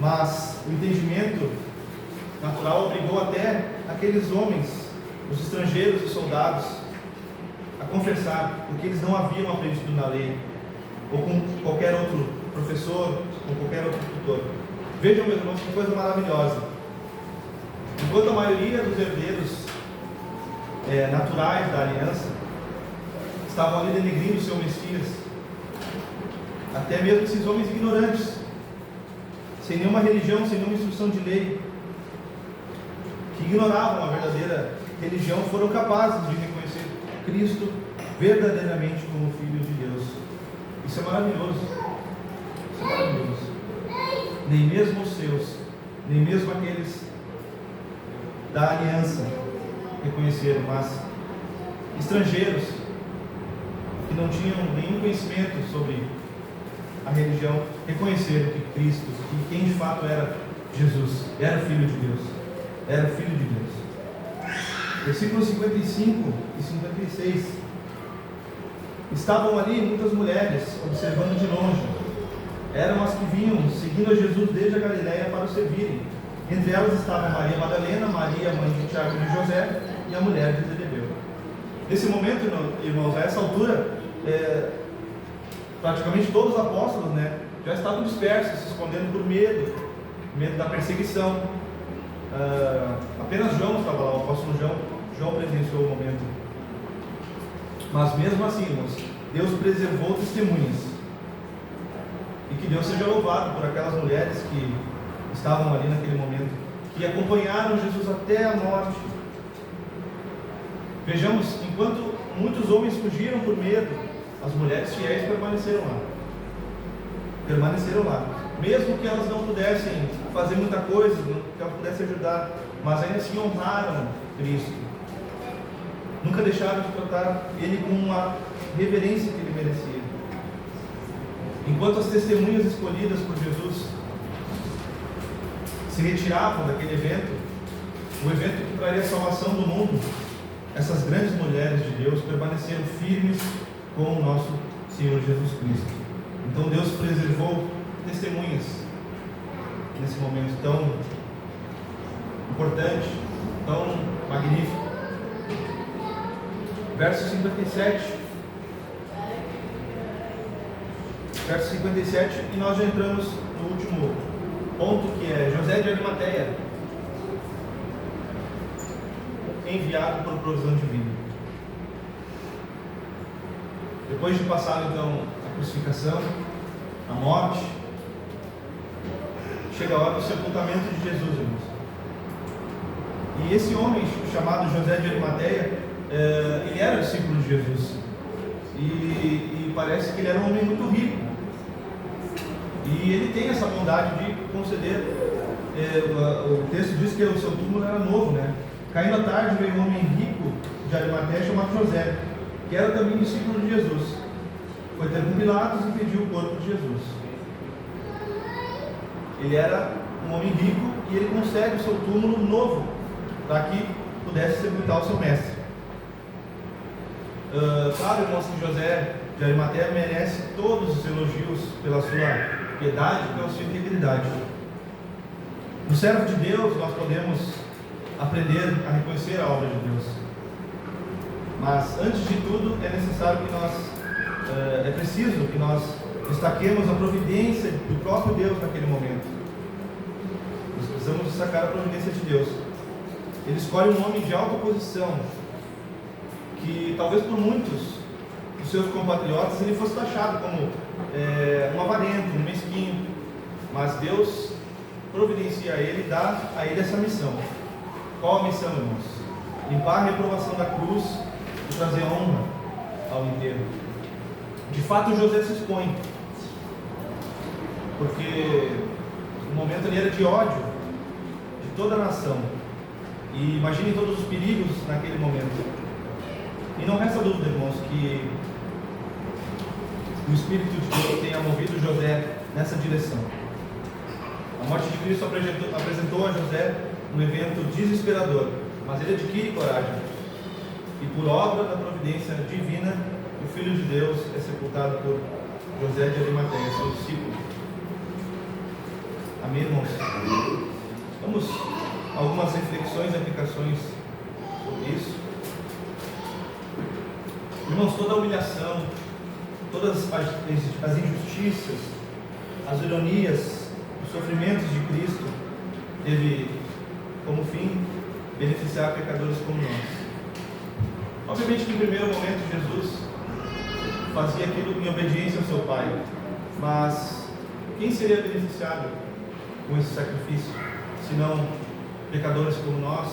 S1: mas o entendimento natural obrigou até aqueles homens, os estrangeiros e soldados, a confessar, porque eles não haviam aprendido na lei, ou com qualquer outro professor, ou qualquer outro tutor. Vejam, meus irmãos, que coisa maravilhosa. Enquanto a maioria dos herdeiros naturais da aliança estavam ali denegrindo o seu Messias, até mesmo esses homens ignorantes, sem nenhuma religião, sem nenhuma instrução de lei, que ignoravam a verdadeira religião, foram capazes de reconhecer Cristo verdadeiramente como Filho de Deus. Isso é maravilhoso. Isso é maravilhoso. Nem mesmo os seus, nem mesmo aqueles da aliança reconheceram, mas estrangeiros que não tinham nenhum conhecimento sobre a religião reconheceram que Cristo, que quem de fato era Jesus, era Filho de Deus, era Filho de Deus. Versículos 55 e 56. Estavam ali muitas mulheres observando de longe. Eram as que vinham seguindo a Jesus desde a Galiléia para o servirem. Entre elas estavam Maria Madalena, Maria, mãe de Tiago e de José, e a mulher de Zebedeu. Nesse momento, irmãos, a essa altura, praticamente todos os apóstolos, já estavam dispersos, se escondendo por medo da perseguição. Apenas João estava lá, o apóstolo João presenciou o momento. Mas mesmo assim, irmãos, Deus preservou testemunhas. E que Deus seja louvado por aquelas mulheres que estavam ali naquele momento, que acompanharam Jesus até a morte. Vejamos, enquanto muitos homens fugiram por medo, as mulheres fiéis permaneceram lá. Permaneceram lá. Mesmo que elas não pudessem fazer muita coisa, que elas pudessem ajudar, mas ainda assim honraram Cristo. Nunca deixaram de tratar Ele com a reverência que Ele merecia. Enquanto as testemunhas escolhidas por Jesus se retiravam daquele evento, o evento que traria a salvação do mundo, essas grandes mulheres de Deus permaneceram firmes com o nosso Senhor Jesus Cristo. Então Deus preservou testemunhas nesse momento tão importante, tão magnífico. Verso 57. Verso 57, e nós já entramos no último ponto, que é José de Arimateia, enviado por provisão divina. Depois de passar então a crucificação, a morte, chega a hora do sepultamento de Jesus, irmãos. E esse homem chamado José de Arimateia, ele era discípulo de Jesus, e parece que ele era um homem muito rico, e ele tem essa bondade de conceder o texto diz que o seu túmulo era novo, né? Caindo à tarde veio um homem rico de Arimateia chamado José, que era também discípulo de Jesus. Foi ter com Pilatos e pediu o corpo de Jesus. Ele era um homem rico e ele consegue o seu túmulo novo, para que pudesse sepultar o seu mestre. Claro, irmãos, que José de Arimateia merece todos os elogios pela sua piedade e pela sua integridade. No servo de Deus, nós podemos aprender a reconhecer a obra de Deus. Mas, antes de tudo, é necessário que é preciso que nós destaquemos a providência do próprio Deus naquele momento. Nós precisamos destacar a providência de Deus. Ele escolhe um homem de alta posição, que talvez por muitos dos seus compatriotas ele fosse taxado como um avarento, um mesquinho, mas Deus providencia a ele e dá a ele essa missão. Qual a missão, irmãos? Limpar a reprovação da cruz e trazer honra ao enterro. De fato, José se expõe, porque o momento ali era de ódio de toda a nação, e imaginem todos os perigos naquele momento. E não resta dúvida, irmãos, que o Espírito de Deus tenha movido José nessa direção. A morte de Cristo apresentou a José um evento desesperador, mas ele adquire coragem, e por obra da providência divina, o Filho de Deus é sepultado por José de Arimateia, seu discípulo. Amém, irmãos? Vamos a algumas reflexões e aplicações sobre isso. Irmãos, toda a humilhação, todas as injustiças, as ironias, os sofrimentos de Cristo teve como fim beneficiar pecadores como nós. Obviamente que em primeiro momento Jesus fazia aquilo em obediência ao seu Pai, mas quem seria beneficiado com esse sacrifício, senão pecadores como nós?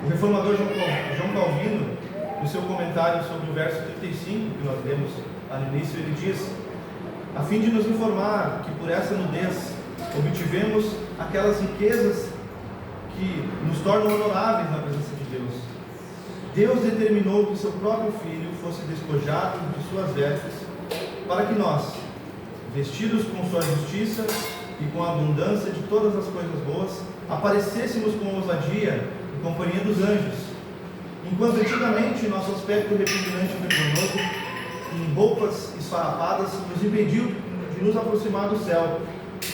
S1: O reformador João Calvino, no seu comentário sobre o verso 35 que nós lemos lá no início, ele diz: a fim de nos informar que por essa nudez obtivemos aquelas riquezas que nos tornam honoráveis na presença de Deus. Deus determinou que seu próprio Filho fosse despojado de suas vestes, para que nós, vestidos com sua justiça e com a abundância de todas as coisas boas, aparecêssemos com ousadia em companhia dos anjos, enquanto antigamente nosso aspecto repugnante e vergonhoso, em roupas esfarrapadas, nos impediu de nos aproximar do céu.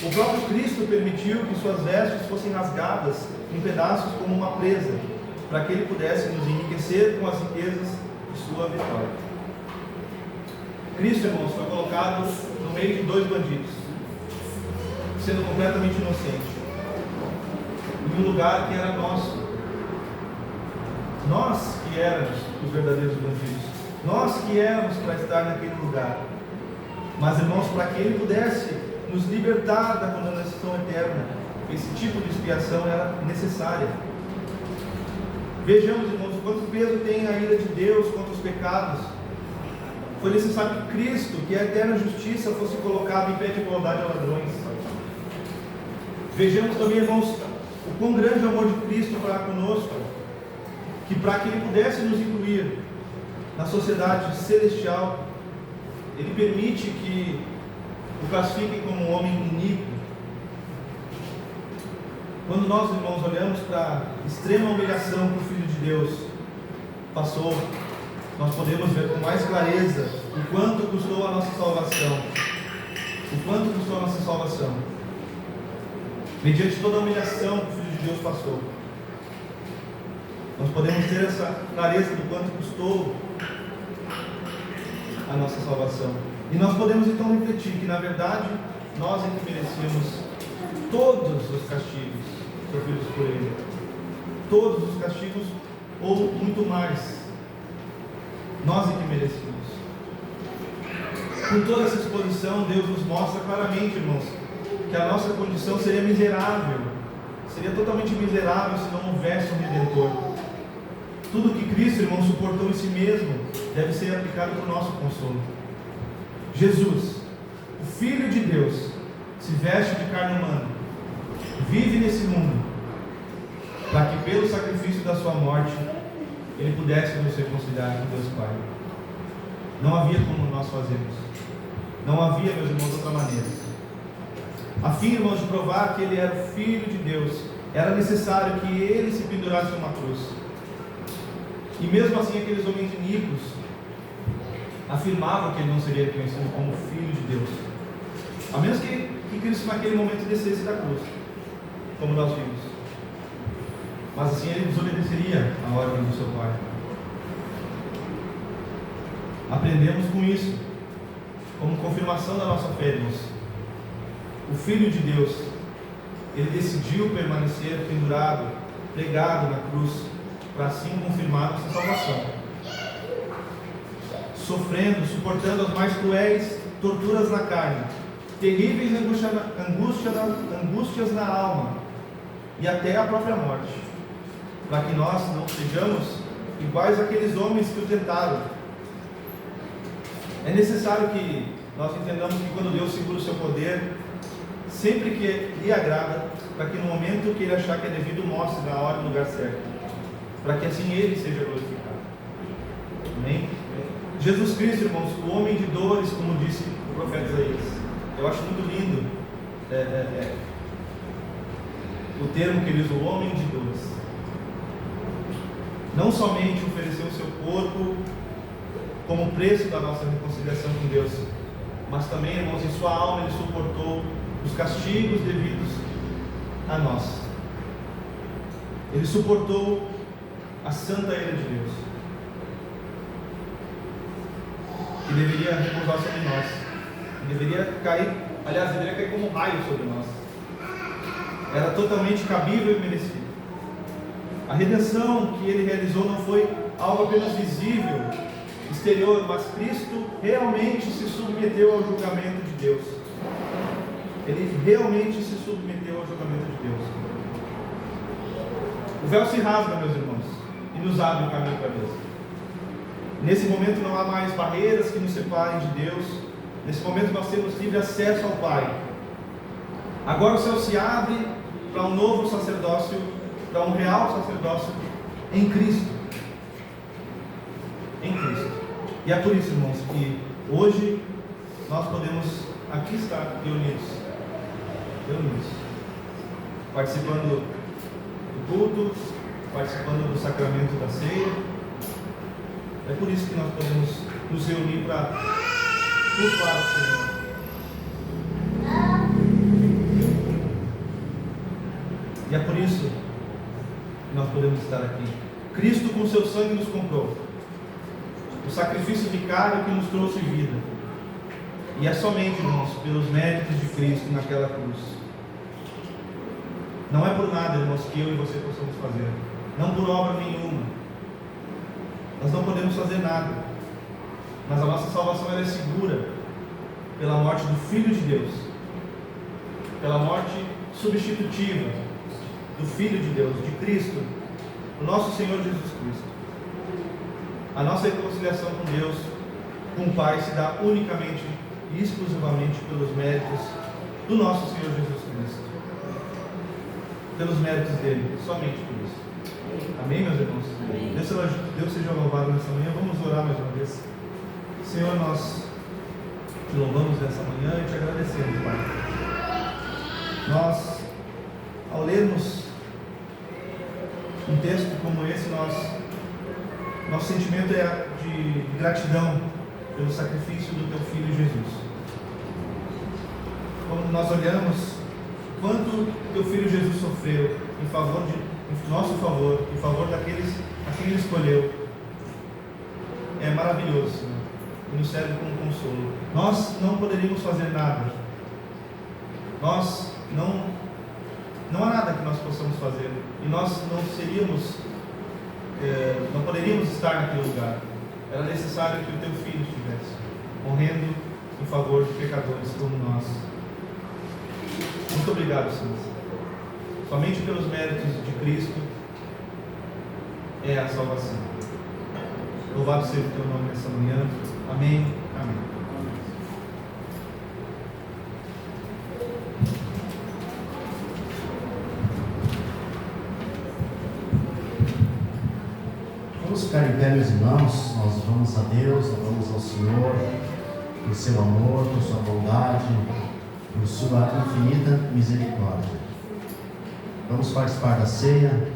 S1: O próprio Cristo permitiu que suas vestes fossem rasgadas em pedaços como uma presa, para que ele pudesse nos enriquecer com as riquezas de sua vitória. Cristo, irmãos, foi colocado no meio de dois bandidos, sendo completamente inocente, em um lugar que era nosso. Nós que éramos os verdadeiros bandidos, nós que éramos para estar naquele lugar. Mas, irmãos, para que ele pudesse nos libertar da condenação eterna, esse tipo de expiação era necessária. Vejamos, irmãos, quanto peso tem a ira de Deus contra os pecados. Foi necessário que Cristo, que é a eterna justiça, fosse colocado em pé de igualdade a ladrões. Vejamos também, irmãos, o quão grande é o amor de Cristo para conosco, que para que ele pudesse nos incluir na sociedade celestial, ele permite que o classifiquem como um homem iníquo. Quando nós, irmãos, olhamos para a extrema humilhação que o Filho de Deus passou, nós podemos ver com mais clareza o quanto custou a nossa salvação. O quanto custou a nossa salvação. Mediante toda a humilhação que o Filho de Deus passou, nós podemos ter essa clareza do quanto custou a nossa salvação. E nós podemos então refletir que, na verdade, nós é que merecemos todos os castigos sofridos por Ele. Todos os castigos, ou muito mais. Nós é que merecemos. Com toda essa exposição, Deus nos mostra claramente, irmãos, que a nossa condição seria miserável. Seria totalmente miserável se não houvesse um Redentor. Tudo que Cristo, irmão, suportou em si mesmo deve ser aplicado para o nosso consolo. Jesus, o Filho de Deus, se veste de carne humana, vive nesse mundo, para que pelo sacrifício da sua morte Ele pudesse nos reconciliar com Deus Pai. Não havia como nós fazermos. Não havia, meus irmãos, outra maneira. A fim, irmãos, de provar que Ele era o Filho de Deus, era necessário que Ele se pendurasse numa cruz. E mesmo assim, aqueles homens iníquos afirmavam que Ele não seria reconhecido como Filho de Deus, a menos que Cristo naquele momento descesse da cruz, como nós vimos. Mas assim Ele desobedeceria a ordem do seu Pai. Aprendemos com isso, como confirmação da nossa fé, irmãos. O Filho de Deus, Ele decidiu permanecer pendurado, pregado na cruz, para assim confirmar nossa salvação. Sofrendo, suportando as mais cruéis torturas na carne, terríveis angústias na alma e até a própria morte, para que nós não sejamos iguais àqueles homens que o tentaram. É necessário que nós entendamos que quando Deus segura o seu poder, sempre que lhe agrada, para que no momento que Ele achar que é devido, mostre na hora e no lugar certo, para que assim Ele seja glorificado. Amém? Jesus Cristo, irmãos, o homem de dores, como disse o profeta Isaías. Eu acho muito lindo o termo que ele usa, o homem de dores. Não somente ofereceu o seu corpo como preço da nossa reconciliação com Deus, mas também, irmãos, em sua alma Ele suportou os castigos devidos a nós. Ele suportou a santa ira de Deus, que deveria repousar sobre nós, que deveria cair, aliás, deveria cair como um raio sobre nós. Era totalmente cabível e merecido. A redenção que Ele realizou não foi algo apenas visível, exterior, mas Cristo realmente se submeteu ao julgamento de Deus. Ele realmente se submeteu ao julgamento de Deus. O véu se rasga, meus irmãos, e nos abre o caminho para Deus. Nesse momento não há mais barreiras que nos separem de Deus. Nesse momento nós temos livre acesso ao Pai. Agora o céu se abre para um novo sacerdócio, para um real sacerdócio em Cristo. Em Cristo. E é por isso, irmãos, que hoje nós podemos aqui estar reunidos, participando do culto, participando do sacramento da ceia. É por isso que nós podemos nos reunir para cultuar o Senhor. E é por isso que nós podemos estar aqui. Cristo com seu sangue nos comprou. O sacrifício vicário que nos trouxe vida. E é somente, irmãos, pelos méritos de Cristo naquela cruz. Não é por nada, irmãos, que eu e você possamos fazer. Não por obra nenhuma. Nós não podemos fazer nada. Mas a nossa salvação ela é segura pela morte do Filho de Deus. Pela morte substitutiva do Filho de Deus, de Cristo, o nosso Senhor Jesus Cristo. A nossa reconciliação com Deus, com o Pai, se dá unicamente e exclusivamente pelos méritos do nosso Senhor Jesus Cristo. Pelos méritos dele, somente por isso. Amém, meus irmãos? Deus seja louvado nessa manhã. Vamos orar mais uma vez. Senhor, nós te louvamos nessa manhã e te agradecemos, Pai. Nós, ao lermos um texto como esse, nosso sentimento é de gratidão pelo sacrifício do Teu Filho Jesus. Quando nós olhamos quanto Teu Filho Jesus sofreu em nosso favor, em favor daqueles a quem Ele escolheu, é maravilhoso, Senhor, e nos serve como consolo. Nós não poderíamos fazer nada. Não há nada que nós possamos fazer, e nós não poderíamos estar naquele lugar. Era necessário que o Teu Filho estivesse morrendo em favor de pecadores como nós. Muito obrigado, Senhor. Somente pelos méritos de Cristo é a salvação. Louvado seja o Teu nome nessa manhã. Amém. Amém.
S2: Vamos ficar em pé, meus irmãos. Nós vamos a Deus, nós vamos ao Senhor por seu amor, por sua bondade, por sua infinita misericórdia. Vamos participar da ceia,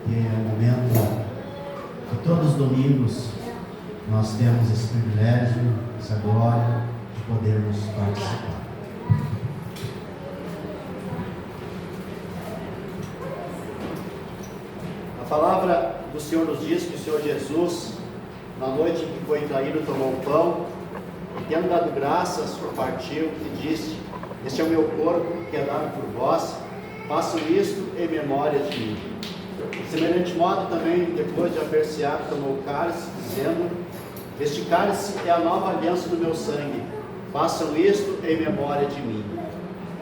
S2: que é um momento que todos os domingos nós temos esse privilégio, essa glória de podermos participar. A palavra do Senhor nos diz que o Senhor Jesus, na noite em que foi traído, tomou o pão e, tendo dado graças, o partiu e disse: este é o meu corpo que é dado por vós, façam isto em memória de mim. De semelhante modo também, depois de haver ceado, tomou o cálice, dizendo: este cálice é a nova aliança do meu sangue, façam isto em memória de mim.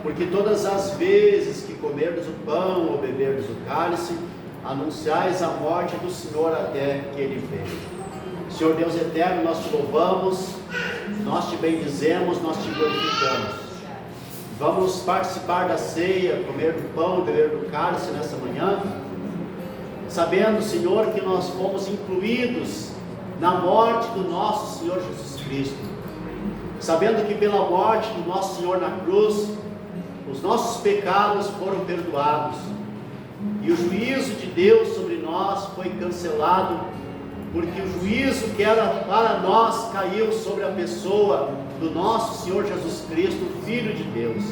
S2: Porque todas as vezes que comerdes o pão ou beberdes o cálice, anunciais a morte do Senhor até que Ele venha. Senhor Deus eterno, nós te louvamos, nós te bendizemos, nós te glorificamos. Vamos participar da ceia, comer do pão, beber do cálice nessa manhã, sabendo, Senhor, que nós fomos incluídos na morte do nosso Senhor Jesus Cristo, sabendo que pela morte do nosso Senhor na cruz, os nossos pecados foram perdoados, e o juízo de Deus sobre nós foi cancelado, porque o juízo que era para nós caiu sobre a pessoa do nosso Senhor Jesus Cristo, Filho de Deus.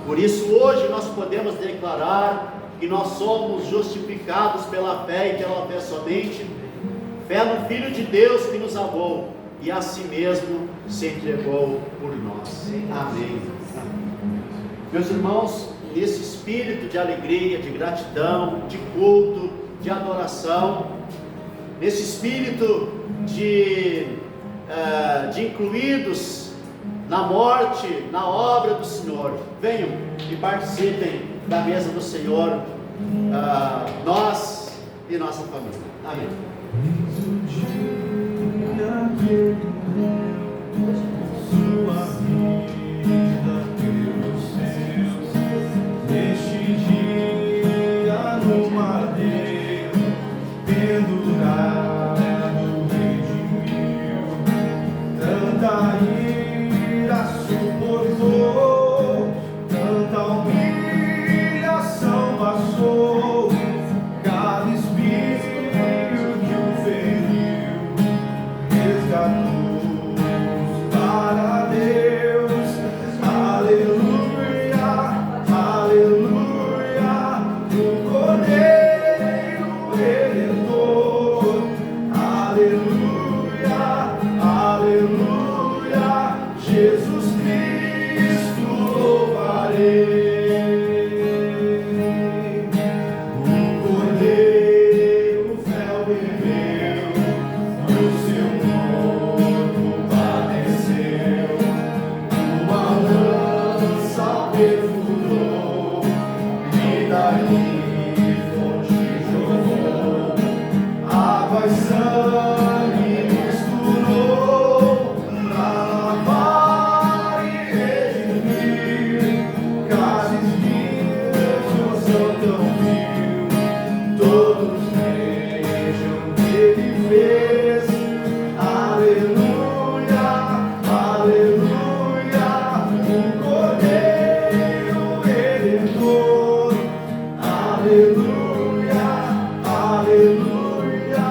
S2: Por isso hoje nós podemos declarar que nós somos justificados pela fé e pela fé somente, fé no Filho de Deus que nos amou e a si mesmo se entregou por nós. Amém. Meus irmãos, nesse espírito de alegria, de gratidão, de culto, de adoração, nesse espírito de incluídos na morte, na obra do Senhor, venham e participem da mesa do Senhor, nós e nossa família. Amém.
S1: Sua vida pelos céus, neste dia no madeiro, pendurado, redimiu, tanta ira suportou, tanta humilhação passou, cada espinho que o feriu, resgatou. Para Deus, aleluia, aleluia, o Cordeiro Redentor, aleluia, aleluia, Jesus Cristo louvarei. O Cordeiro o fel bebeu, e o seu corpo padeceu, uma lança perfurou, e daí fonte jorrou, água e sangue misturou, pra lavar e redimir, cálices vinhos são tão vil, todos vejam que Ele fez. Aleluia, aleluia, o Cordeiro Redentor, aleluia, aleluia,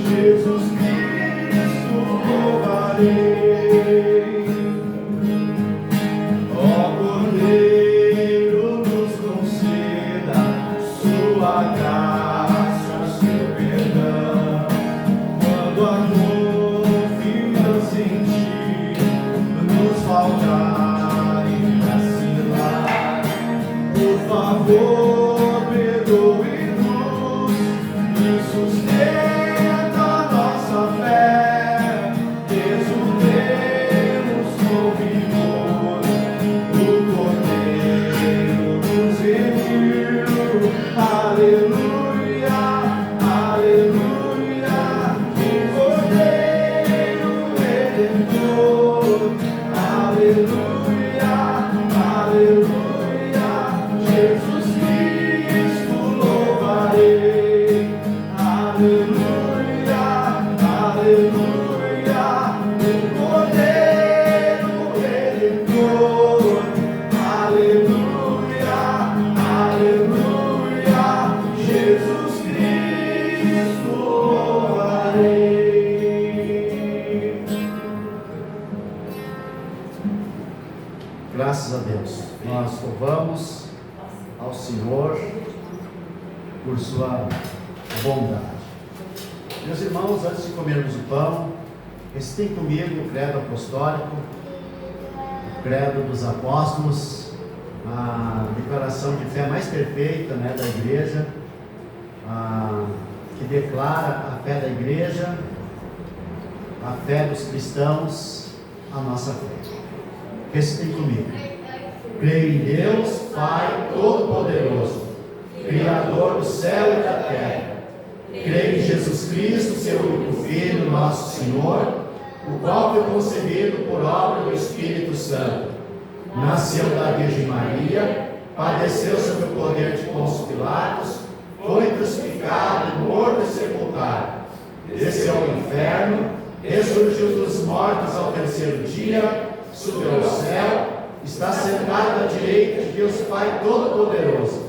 S1: Jesus Cristo louvarei. Ó Cordeiro, nos conceda sua graça, o seu perdão, quando a confiança em ti nos faltar e vacilar, por favor, perdoe-nos e sustenta a nossa fé, exultemos com vigor, o Cordeiro nos remiu, aleluia, aleluia, o Cordeiro Redentor, aleluia, aleluia, Jesus Cristo louvarei, aleluia.
S2: Graças a Deus. Nós louvamos ao Senhor por sua bondade. Meus irmãos, antes de comermos o pão, recitem comigo o credo apostólico, o credo dos apóstolos, a declaração de fé mais perfeita, da igreja, que declara a fé da igreja, a fé dos cristãos, a nossa fé. Recitem comigo. Creio em Deus, Pai Todo-Poderoso, Criador do céu e da terra. Creio em Jesus Cristo, seu único Filho, nosso Senhor, o qual foi concebido por obra do Espírito Santo. Nasceu da Virgem Maria, padeceu sob o poder de Pôncio Pilatos, foi crucificado, morto e sepultado. Desceu ao inferno, ressurgiu dos mortos ao terceiro dia, subiu ao céu, está sentado à direita de Deus Pai Todo-Poderoso,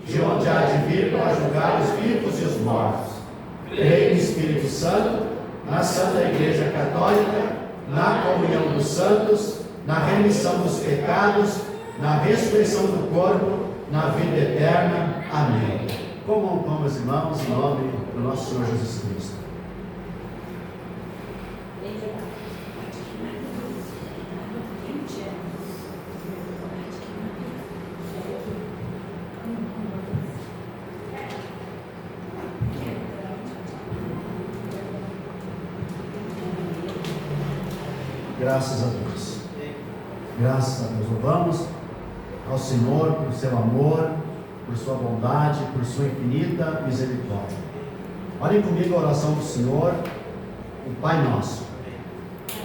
S2: de onde há de vir para julgar os vivos e os mortos. Creio no Espírito Santo, na Santa Igreja Católica, na comunhão dos santos, na remissão dos pecados, na ressurreição do corpo, na vida eterna. Amém. Comam o pão, meus irmãos, em nome do nosso Senhor Jesus Cristo. Graças a Deus. Graças a Deus. Louvamos ao Senhor por seu amor, por sua bondade, por sua infinita misericórdia. Olhem comigo a oração do Senhor, o Pai Nosso.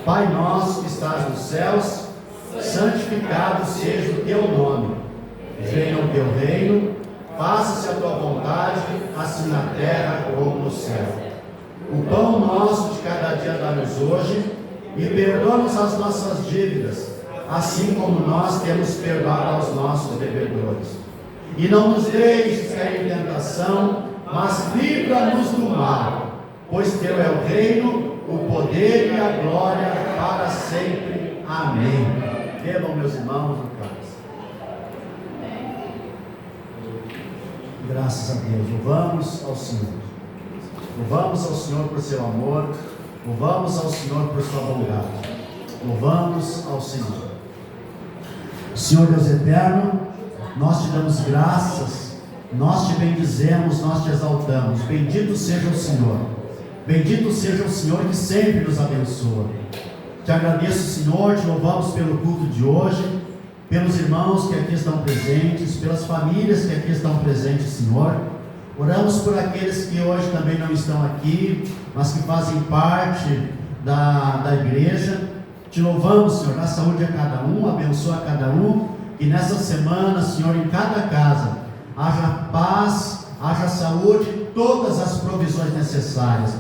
S2: Pai nosso que estás nos céus, santificado seja o teu nome. Venha o teu reino, faça-se a tua vontade, assim na terra como no céu. O pão nosso de cada dia dá-nos hoje, e perdoa-nos as nossas dívidas, assim como nós temos perdoado aos nossos devedores. E não nos deixes cair em tentação, mas livra-nos do mal, pois teu é o reino, o poder e a glória para sempre. Amém. Bebam, meus irmãos, no cálice. Graças a Deus. Louvamos ao Senhor. Louvamos ao Senhor por seu amor. Louvamos ao Senhor por sua bondade. Louvamos ao Senhor. Senhor Deus eterno, nós te damos graças, nós te bendizemos, nós te exaltamos. Bendito seja o Senhor. Bendito seja o Senhor que sempre nos abençoa. Te agradeço, Senhor, te louvamos pelo culto de hoje, pelos irmãos que aqui estão presentes, pelas famílias que aqui estão presentes, Senhor. Oramos por aqueles que hoje também não estão aqui, mas que fazem parte da igreja. Te louvamos, Senhor, dá saúde a cada um, abençoa a cada um, que nessa semana, Senhor, em cada casa, haja paz, haja saúde, todas as provisões necessárias.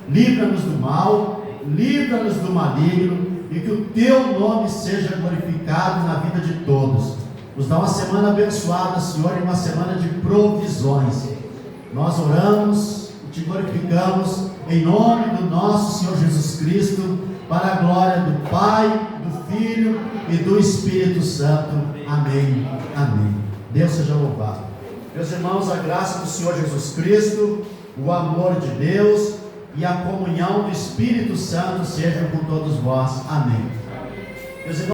S2: Livra-nos do mal, livra-nos do maligno, e que o teu nome seja glorificado na vida de todos. Nos dá uma semana abençoada, Senhor, e uma semana de provisões. Nós oramos e te glorificamos em nome do nosso Senhor Jesus Cristo, para a glória do Pai, do Filho e do Espírito Santo. Amém. Amém. Deus seja louvado. Meus irmãos, a graça do Senhor Jesus Cristo, o amor de Deus e a comunhão do Espírito Santo sejam com todos vós. Amém. Meus irmãos,